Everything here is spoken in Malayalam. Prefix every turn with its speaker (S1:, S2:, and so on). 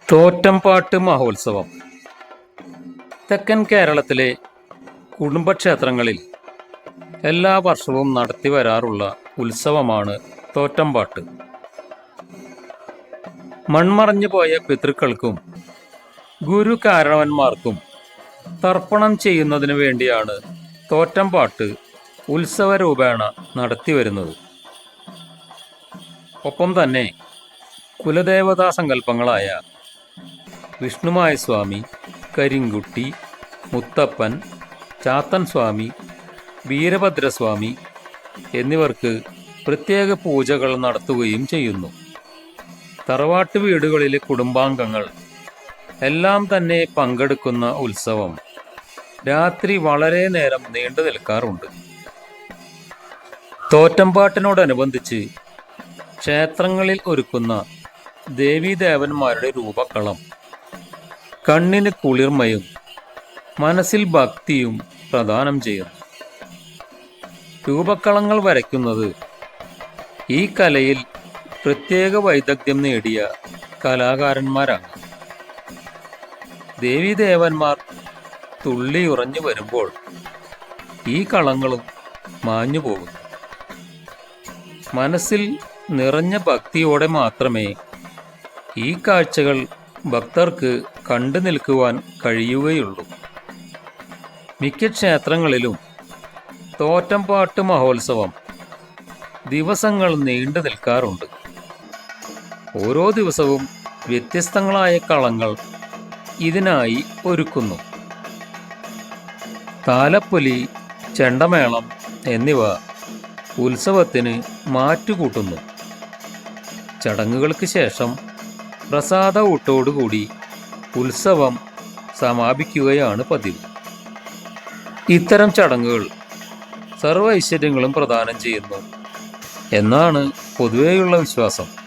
S1: തോറ്റംപാട്ട് മഹോത്സവം തെക്കൻ കേരളത്തിലെ കുടുംബക്ഷേത്രങ്ങളിൽ എല്ലാ വർഷവും നടത്തി വരാറുള്ള ഉത്സവമാണ് തോറ്റംപാട്ട്. മൺമറഞ്ഞു പോയ പിതൃക്കൾക്കും ഗുരുകാരണവന്മാർക്കും തർപ്പണം ചെയ്യുന്നതിനു വേണ്ടിയാണ് തോറ്റംപാട്ട് ഉത്സവരൂപേണ നടത്തിവരുന്നത്. ഒപ്പം തന്നെ കുലദേവതാ സങ്കല്പങ്ങളായ വിഷ്ണുമായ സ്വാമി, കരിങ്കുട്ടി, മുത്തപ്പൻ, ചാത്തൻ സ്വാമി, വീരഭദ്രസ്വാമി എന്നിവർക്ക് പ്രത്യേക പൂജകൾ നടത്തുകയും ചെയ്യുന്നു. തറവാട്ട് വീടുകളിലെ കുടുംബാംഗങ്ങൾ എല്ലാം തന്നെ പങ്കെടുക്കുന്ന ഉത്സവം രാത്രി വളരെ നേരം നീണ്ടു നിൽക്കാറുണ്ട്. തോറ്റംപാട്ടിനോടനുബന്ധിച്ച് ക്ഷേത്രങ്ങളിൽ ഒരുക്കുന്ന ദേവീദേവന്മാരുടെ രൂപക്കളം കണ്ണിന് കുളിർമയും മനസ്സിൽ ഭക്തിയും പ്രദാനം ചെയ്യുന്നു. രൂപക്കളങ്ങൾ വരയ്ക്കുന്നത് ഈ കലയിൽ പ്രത്യേക വൈദഗ്ധ്യം നേടിയ കലാകാരന്മാരാണ്. ദേവീദേവന്മാർ തുള്ളിയുറഞ്ഞു വരുമ്പോൾ ഈ കളങ്ങളും മാഞ്ഞു പോകുന്നു. മനസ്സിൽ നിറഞ്ഞ ഭക്തിയോടെ മാത്രമേ ഈ കാഴ്ചകൾ ഭക്തർക്ക് കണ്ടു നിൽക്കുവാൻ കഴിയുകയുള്ളൂ. മിക്ക ക്ഷേത്രങ്ങളിലും തോറ്റംപാട്ട് മഹോത്സവം ദിവസങ്ങൾ നീണ്ടു നിൽക്കാറുണ്ട്. ഓരോ ദിവസവും വ്യത്യസ്തങ്ങളായ കളങ്ങൾ ഇതിനായി ഒരുക്കുന്നു. താലപ്പൊലി, ചെണ്ടമേളം എന്നിവ ഉത്സവത്തിന് മാറ്റുകൂട്ടുന്നു. ചടങ്ങുകൾക്ക് ശേഷം പ്രസാദ ഊട്ടോടുകൂടി ഉത്സവം സമാപിക്കുകയാണ് പതിവ്. ഇത്തരം ചടങ്ങുകൾ സർവ്വ ഐശ്വര്യങ്ങളും പ്രദാനം ചെയ്യുന്നു എന്നാണ് പൊതുവെയുള്ള വിശ്വാസം.